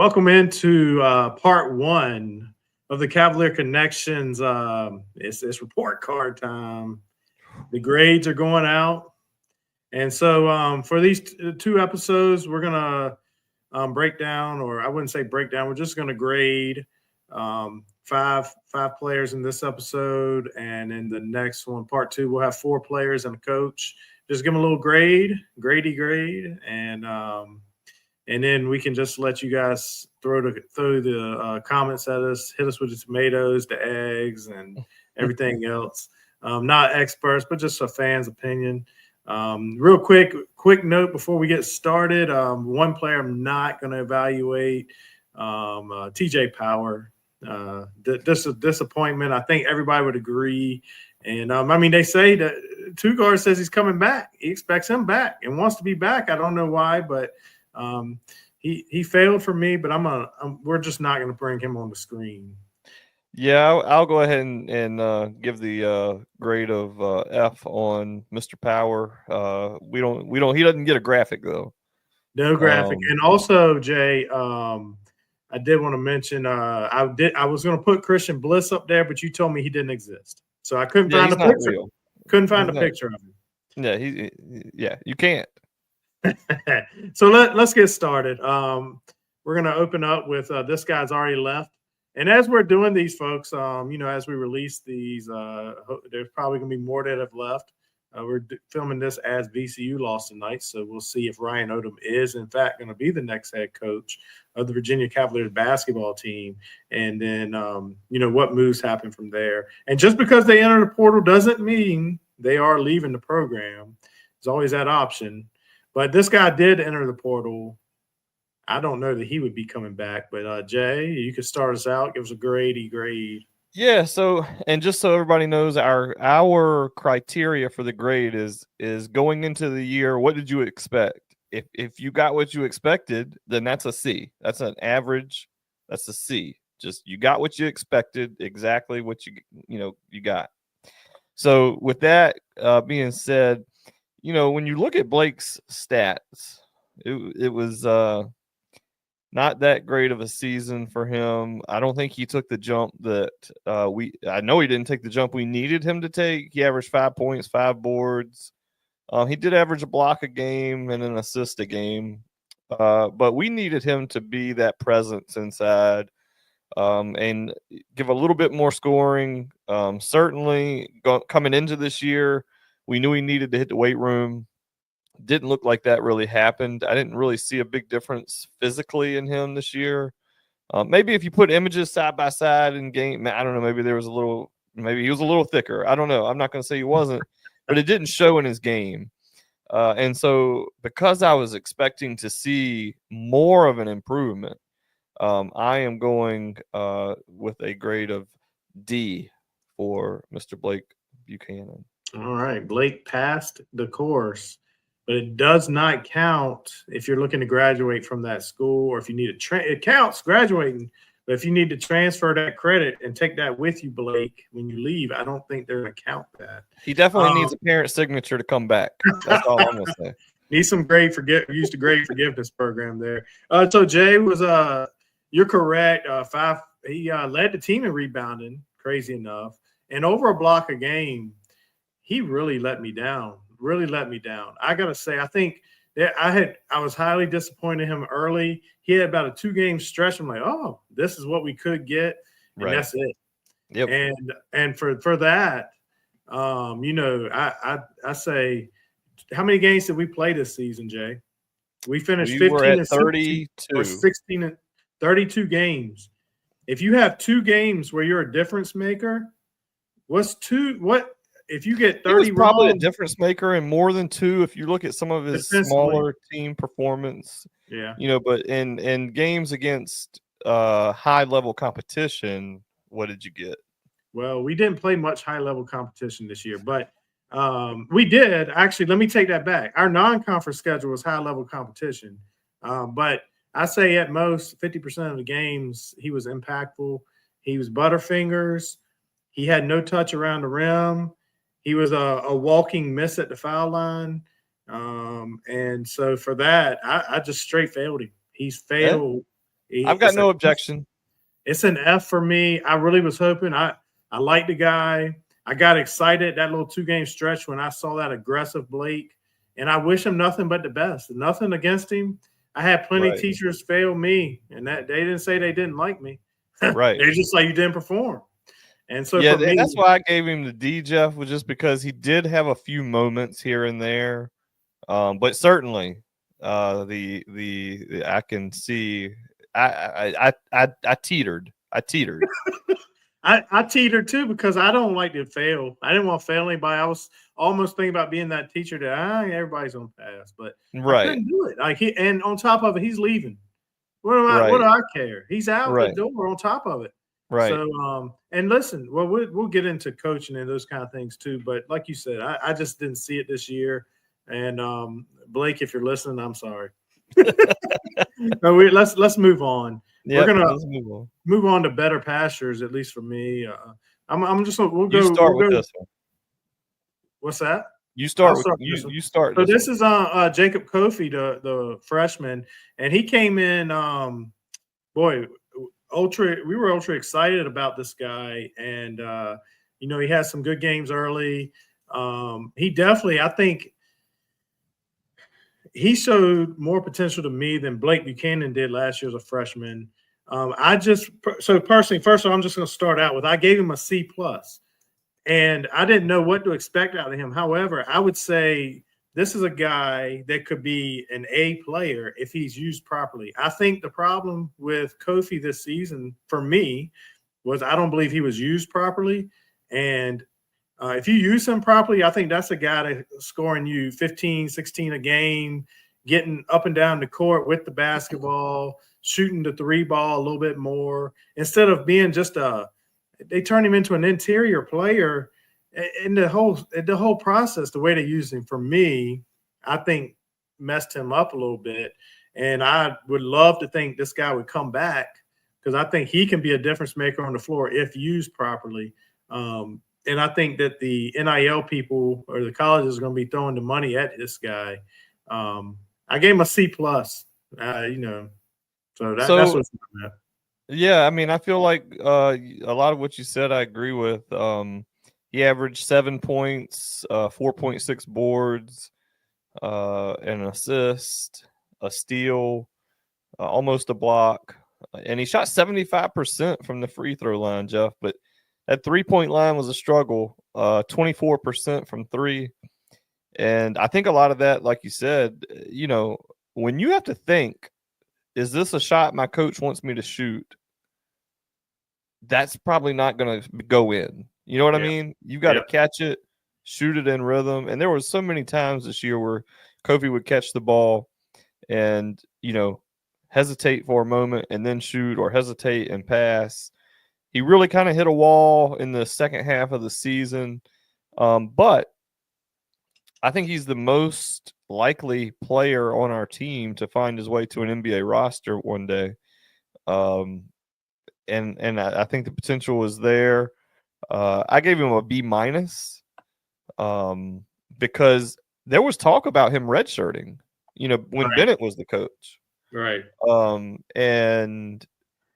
Welcome into part one of the Cavalier Connections. It's report card time. The grades are going out. And so for these two episodes, we're going to break down, or I wouldn't say break down, we're just going to grade five players in this episode. And in the next one, part two, we'll have four players and a coach. Just give them a little grade, and then we can just let you guys throw the comments at us, hit us with the tomatoes, the eggs, and everything else. Not experts, but just a fan's opinion. Real quick note before we get started. One player I'm not going to evaluate, TJ Power. This is a disappointment. I think everybody would agree. And they say that Two Guard says he's coming back. He expects him back and wants to be back. I don't know why, but he failed for me. But we're just not going to bring him on the screen. Yeah, I'll go ahead and give the grade of F on Mr. Power. He doesn't get a graphic though. No graphic. And also, Jay, I did want to mention I was going to put Christian Bliss up there, but you told me he didn't exist, so I couldn't find a picture. Couldn't find a picture of him. Yeah, you can't. So let's get started. We're going to open up with this guy's already left. And as we're doing these, folks, as we release these, there's probably going to be more that have left. We're filming this as VCU lost tonight, so we'll see if Ryan Odom is, in fact, going to be the next head coach of the Virginia Cavaliers basketball team. And then, what moves happen from there. And just because they enter the portal doesn't mean they are leaving the program. There's always that option. But this guy did enter the portal. I don't know that he would be coming back. But, Jay, you could start us out. Give us a grade. Yeah, so and just so everybody knows, our criteria for the grade is going into the year, what did you expect? If you got what you expected, then that's a C. That's an average. That's a C. Just you got what you expected, exactly what you got. So with that being said, when you look at Blake's stats, it was not that great of a season for him. I don't think he took the jump that I know he didn't take the jump we needed him to take. He averaged 5 points, 5 boards. He did average a block a game and an assist a game. But we needed him to be that presence inside and give a little bit more scoring. Certainly coming into this year, we knew he needed to hit the weight room. Didn't look like that really happened. I didn't really see a big difference physically in him this year. Maybe if you put images side by side in game, I don't know, maybe he was a little thicker. I don't know. I'm not going to say he wasn't, but it didn't show in his game. And so because I was expecting to see more of an improvement, I am going with a grade of D for Mr. Blake Buchanan. All right. Blake passed the course. But it does not count if you're looking to graduate from that school, or if you need to it counts graduating. But if you need to transfer that credit and take that with you, Blake, when you leave, I don't think they're going to count that. He definitely needs a parent signature to come back. That's all I'm going to say. Needs some used a grade forgiveness program there. So Jay was you're correct. He led the team in rebounding, crazy enough, and over a block a game. He really let me down. I gotta say, I think that I was highly disappointed in him early. He had about a 2-game stretch. I'm like, oh, this is what we could get, and that's it. Yep. And for that, I say, how many games did we play this season, Jay? We finished 15 and 32 or 16 and 32 games. If you have 2 games where you're a difference maker, if you get 30, he was probably a difference maker in more than 2. If you look at some of his smaller team performance, but in games against high level competition, what did you get? Well, we didn't play much high level competition this year, but we did actually. Let me take that back. Our non-conference schedule was high level competition, but I say at most 50% of the games he was impactful. He was butterfingers. He had no touch around the rim. He was a walking miss at the foul line. And so for that, I just straight failed him. He's failed I've got no objection. It's an F for me. I really was hoping. I like the guy. I got excited that little 2-game stretch when I saw that aggressive Blake, and I wish him nothing but the best. Nothing against him. I had plenty of teachers fail me, and that they didn't say they didn't like me. Right. They're just like, you didn't perform. And so yeah, for me, that's why I gave him the D, Jeff, was just because he did have a few moments here and there. But certainly the I can see I teetered. I teetered. I teetered too because I don't like to fail. I didn't want to fail anybody. I was almost thinking about being that teacher that everybody's gonna pass, but I couldn't do it. Like and on top of it, he's leaving. What do I care? He's out the door on top of it. Right. So and listen, well, we'll get into coaching and those kind of things too. But like you said, I just didn't see it this year. And Blake, if you're listening, I'm sorry. No, let's move on. Yep, we're gonna move on to better pastures, at least for me. I'm just we'll go. You start with this one. What's that? You start. You start. So this is Jacob Cofie, the freshman, and he came in. We were ultra excited about this guy, and he had some good games early. He definitely, I think, he showed more potential to me than Blake Buchanan did last year as a freshman. Personally, first of all, I'm just going to start out with, I gave him a C+, and I didn't know what to expect out of him. However, I would say this is a guy that could be an A player if he's used properly. I think the problem with Cofie this season, for me, was I don't believe he was used properly. And if you use him properly, I think that's a guy that's scoring you 15, 16 a game, getting up and down the court with the basketball, shooting the 3 ball a little bit more, instead of being just they turn him into an interior player. And the whole process, the way they used him, for me, I think messed him up a little bit. And I would love to think this guy would come back, because I think he can be a difference maker on the floor if used properly. And I think that the NIL people or the colleges are going to be throwing the money at this guy. I gave him a C+. So that's what's going on. Yeah, I mean, I feel like a lot of what you said, I agree with. He averaged 7 points, 4.6 boards, an assist, a steal, almost a block, and he shot 75% from the free throw line, Jeff. But that 3-point line was a struggle, 24% from 3. And I think a lot of that, like you said, when you have to think, is this a shot my coach wants me to shoot? That's probably not going to go in. You know what I mean? You got to catch it, shoot it in rhythm. And there were so many times this year where Cofie would catch the ball and, hesitate for a moment and then shoot, or hesitate and pass. He really kind of hit a wall in the second half of the season. But I think he's the most likely player on our team to find his way to an NBA roster one day. And I think the potential is there. I gave him a B- because there was talk about him redshirting, when Bennett was the coach. Right. And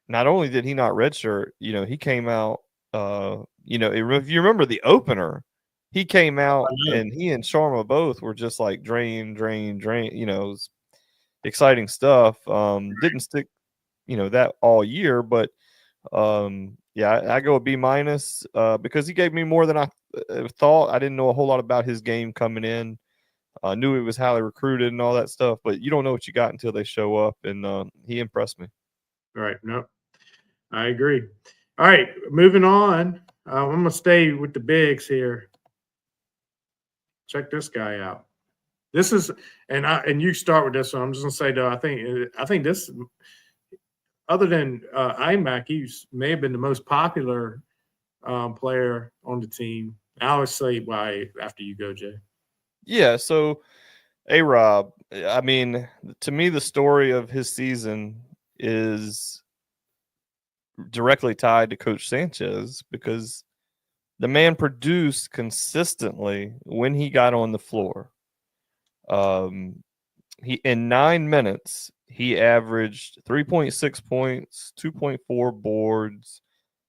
not only did he not redshirt, he came out, if you remember the opener, he came out and he and Sharma both were just like drain. It was exciting stuff. Didn't stick, that all year, but I go a B- because he gave me more than I thought. I didn't know a whole lot about his game coming in. I knew he was highly recruited and all that stuff, but you don't know what you got until they show up, and he impressed me. Right. No, I agree. All right, moving on. I'm going to stay with the bigs here. Check this guy out. This is, and you start with this one. I'm just going to say, though, I think this, other than IMAC, he may have been the most popular player on the team. I always say why after you go, Jay. Yeah, so A-Rob, I mean, to me, the story of his season is directly tied to Coach Sanchez, because the man produced consistently when he got on the floor. He in 9 minutes, he averaged 3.6 points, 2.4 boards.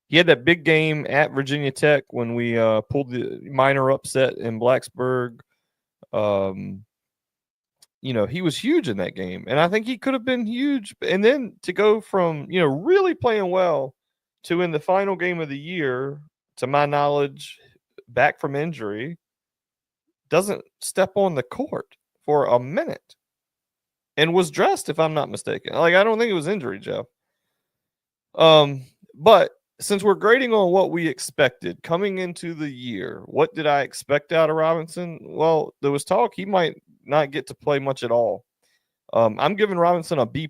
He had that big game at Virginia Tech when we pulled the minor upset in Blacksburg. He was huge in that game, and I think he could have been huge. And then to go from, really playing well to in the final game of the year, to my knowledge, back from injury, doesn't step on the court for a minute and was dressed, if I'm not mistaken. Like, I don't think it was injury, Jeff. But since we're grading on what we expected coming into the year, what did I expect out of Robinson? Well, there was talk he might not get to play much at all. I'm giving Robinson a B+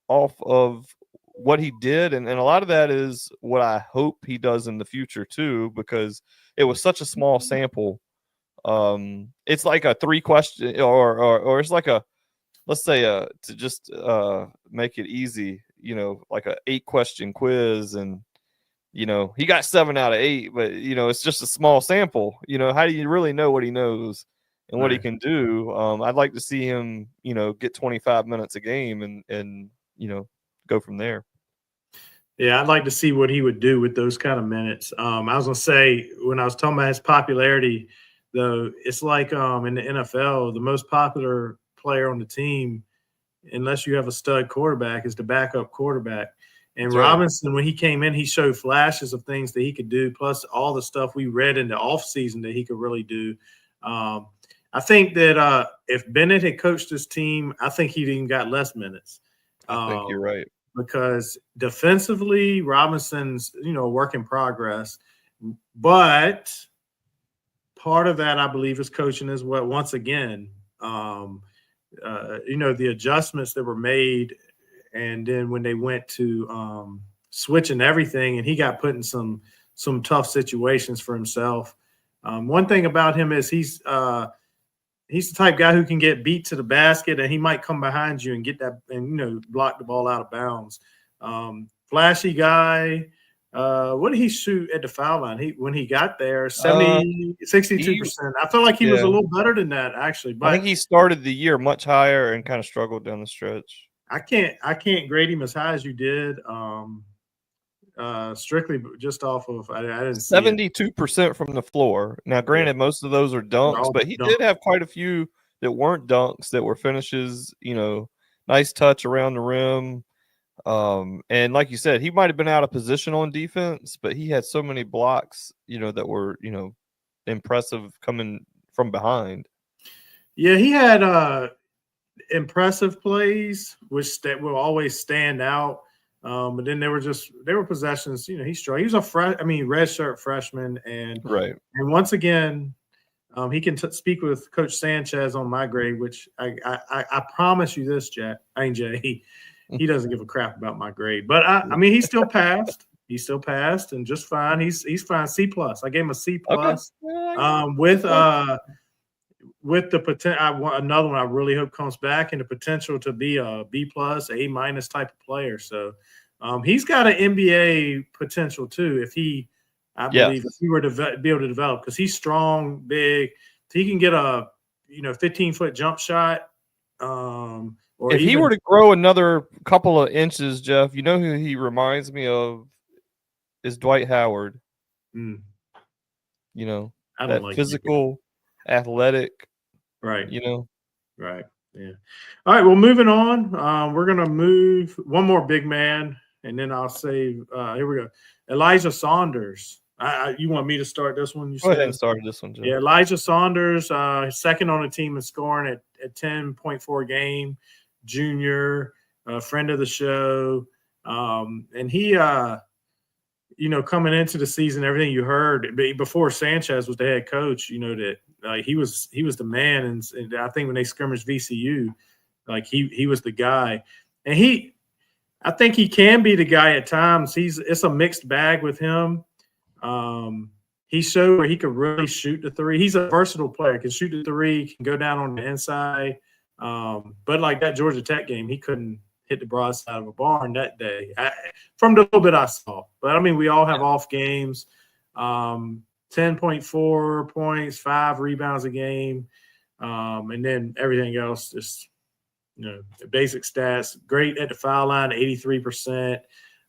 off of what he did, and a lot of that is what I hope he does in the future too, because it was such a small sample. It's like a 3-question, or it's like a, let's say, to just make it easy, like a 8-question quiz, and he got 7 out of 8, but it's just a small sample. How do you really know what he knows and what he can do? I'd like to see him, get 25 minutes a game and go from there. Yeah, I'd like to see what he would do with those kind of minutes. I was gonna say, when I was talking about his popularity, though, it's like in the NFL, the most popular player on the team, unless you have a stud quarterback, is the backup quarterback. And That's Robinson, when he came in, he showed flashes of things that he could do, plus all the stuff we read in the offseason that he could really do. I think that if Bennett had coached his team, I think he'd even got less minutes. I think you're right. Because defensively, Robinson's, a work in progress. But part of that, I believe, is coaching as well. Once again, the adjustments that were made, and then when they went to switching everything, and he got put in some tough situations for himself. One thing about him is he's the type guy who can get beat to the basket, and he might come behind you and get that, and block the ball out of bounds. Flashy guy. What did he shoot at the foul line? When he got there, 62%. I felt like he was a little better than that, actually. But I think he started the year much higher and kind of struggled down the stretch. I can't grade him as high as you did. Strictly just off of I didn't 72% from the floor. Now, granted, most of those are dunks, but he did have quite a few that weren't dunks, that were finishes. Nice touch around the rim. And like you said, he might have been out of position on defense, but he had so many blocks, that were, impressive coming from behind. Yeah, he had impressive plays, which that will always stand out. But then there were possessions, he struggled. He was red shirt freshman, and right. And once again, he can speak with Coach Sanchez on my grade, which I promise you this, Jay. He doesn't give a crap about my grade, but he still passed. He still passed, and just fine. He's fine. C+. I gave him a C+. Okay. With the potential, another one I really hope comes back, and the potential to be a B+, A- type of player. So he's got an NBA potential too. If he were to be able to develop, because he's strong, big, he can get a 15-foot jump shot. Or if he were to grow another couple of inches, Jeff, who he reminds me of is Dwight Howard. That like physical, athletic, right? Right. Yeah. All right. Well, moving on. We're gonna move one more big man, and then I'll save. Here we go. Elijah Saunders. You want me to start this one? Go ahead and start this one, Jeff. Yeah, Elijah Saunders, second on the team in scoring at 10.4 game. Junior, friend of the show, and he, coming into the season, everything you heard before Sanchez was the head coach, that he was the man, and I think when they scrimmaged VCU, he was the guy, and I think he can be the guy at times. It's a mixed bag with him. He showed where he could really shoot the three. He's a versatile player, can shoot the three, can go down on the inside. But like that Georgia Tech game, he couldn't hit the broadside of a barn that day, from the little bit I saw. But we all have off games. 10.4 points, 5 rebounds a game, and then everything else just basic stats, great at the foul line, 83%.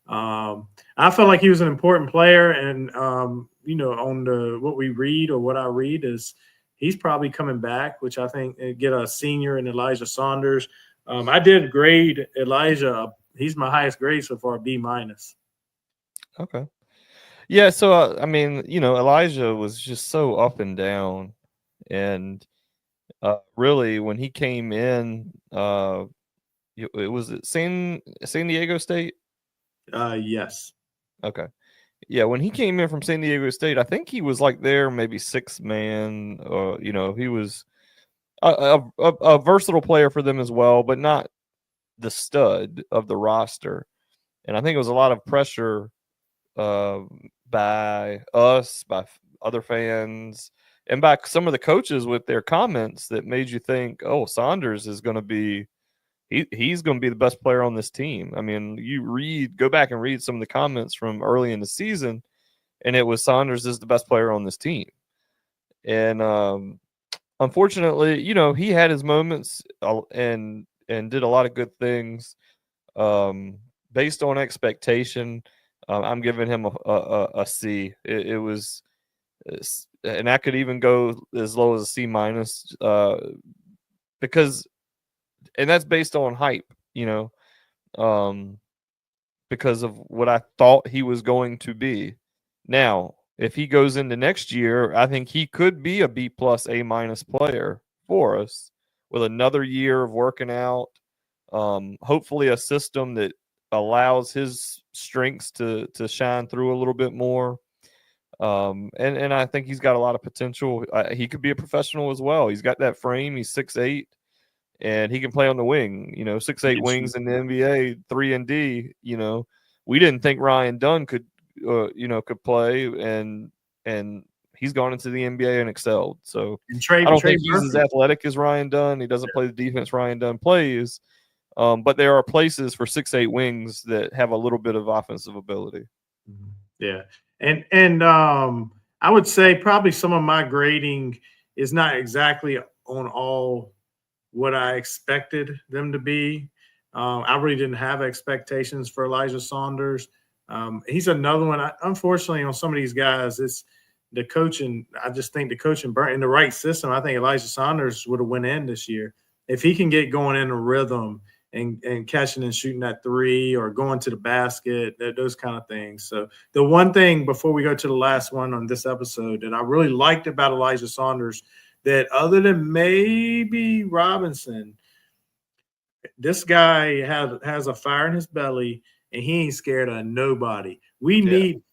I felt like he was an important player, and on what we read or what I read is he's probably coming back, which I think get a senior in Elijah Saunders. I did grade Elijah. He's my highest grade so far, B-. Okay. Yeah. So Elijah was just so up and down, and really when he came in, it was at San Diego State. Yes. Okay. Yeah, when he came in from San Diego State, I think he was like there maybe sixth man. He was a versatile player for them as well, but not the stud of the roster. And I think it was a lot of pressure by us, by other fans, and by some of the coaches with their comments that made you think, oh, Saunders is going to be he's going to be the best player on this team. I mean, go back and read some of the comments from early in the season, and it was Saunders is the best player on this team. And unfortunately, he had his moments and did a lot of good things based on expectation. I'm giving him a C. It was, and I could even go as low as a C minus because. And that's based on hype, because of what I thought he was going to be. Now, if he goes into next year, I think he could be a B plus, A minus player for us with another year of working out. Hopefully a system that allows his strengths to shine through a little bit more. And I think he's got a lot of potential. He could be a professional as well. He's got that frame. He's 6'8". And he can play on the wing, 6'8" wings in the NBA, 3 and D. We didn't think Ryan Dunn could play, and he's gone into the NBA and excelled. So I don't think he's as athletic as Ryan Dunn. He doesn't play the defense Ryan Dunn plays, but there are places for 6'8" wings that have a little bit of offensive ability. Yeah, and I would say probably some of my grading is not exactly on all what I expected them to be. I really didn't have expectations for Elijah Saunders. He's another one. Unfortunately, on some of these guys, it's the coaching. I just think the coaching burnt in the right system. I think Elijah Saunders would have went in this year if he can get going in a rhythm and catching and shooting that three or going to the basket, those kind of things. So the one thing before we go to the last one on this episode that I really liked about Elijah Saunders, that other than maybe Robinson, this guy has a fire in his belly and he ain't scared of nobody. We need,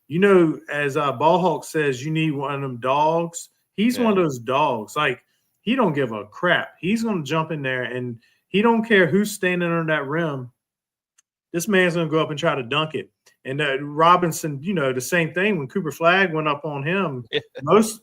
as Ball Hawk says, you need one of them dogs. He's one of those dogs. Like, he don't give a crap. He's going to jump in there and he don't care who's standing under that rim. This man's going to go up and try to dunk it. And Robinson, the same thing when Cooper Flagg went up on him. Most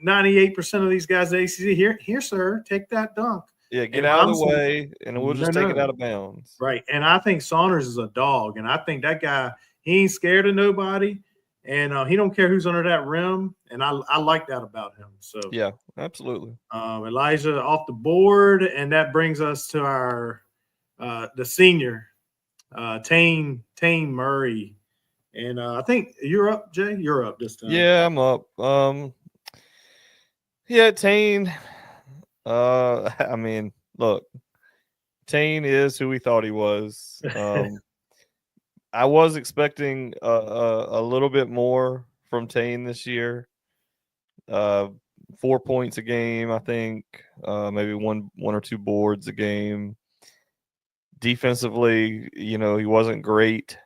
98% of these guys at ACC, here, sir, take that dunk. Yeah, get out of the way, and we'll just take it out of bounds. Right. And I think Saunders is a dog, and I think that guy, he ain't scared of nobody, and he don't care who's under that rim, and I like that about him. So yeah, absolutely. Elijah off the board, and that brings us to our the senior, Taine Murray. And I think you're up, Jay. You're up this time. Yeah, I'm up. Taine. I mean, look, Taine is who we thought he was. I was expecting a little bit more from Taine this year. 4 points a game, I think. Maybe one or two boards a game. Defensively, he wasn't great.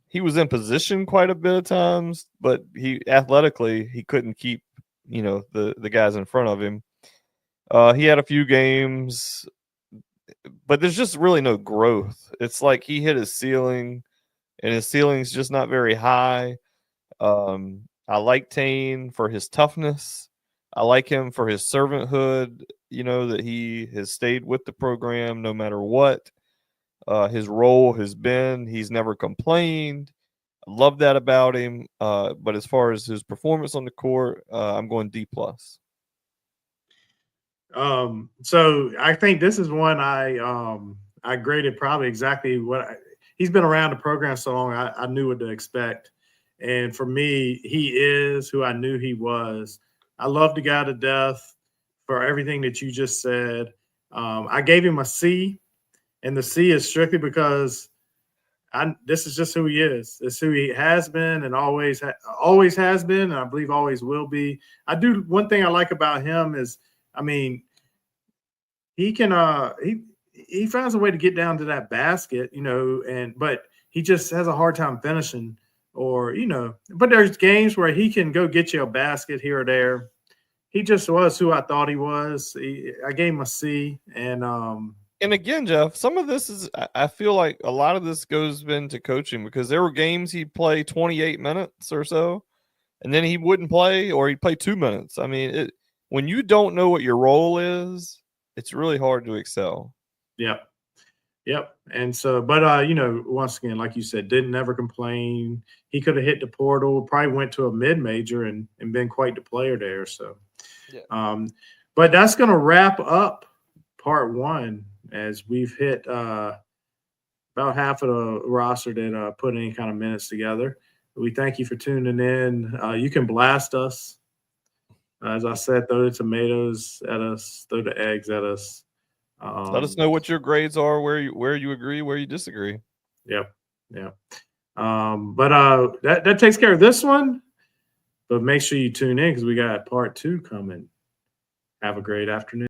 He was in position quite a bit of times, but he couldn't keep, the guys in front of him. He had a few games, but there's just really no growth. It's like he hit his ceiling, and his ceiling's just not very high. I like Taine for his toughness. I like him for his servanthood, that he has stayed with the program no matter what his role has been. He's never complained. I love that about him. But as far as his performance on the court, I'm going D+. So I think this is one I graded probably exactly he's been around the program so long. I knew what to expect, and for me, he is who I knew he was. I love the guy to death for everything that you just said. I gave him a C, and the C is strictly because this is just who he is. This is who he has been and always has been, and I believe always will be. One thing I like about him is, I mean, he can he finds a way to get down to that basket, but he just has a hard time finishing, but there's games where he can go get you a basket here or there. He just was who I thought he was. I gave him a C, and again, Jeff, some of this is, I feel like a lot of this goes into coaching, because there were games he'd play 28 minutes or so, and then he wouldn't play, or he'd play 2 minutes. I mean, when you don't know what your role is, it's really hard to excel. Yep. And so, but once again, like you said, didn't ever complain. He could have hit the portal, probably went to a mid-major and been quite the player there. So, yeah. But that's going to wrap up part one, as we've hit about half of the roster that put any kind of minutes together. We thank you for tuning in. You can blast us. As I said, throw the tomatoes at us, throw the eggs at us. Let us know what your grades are, where you agree, where you disagree. Yep. But that takes care of this one. But make sure you tune in, because we got part 2 coming. Have a great afternoon.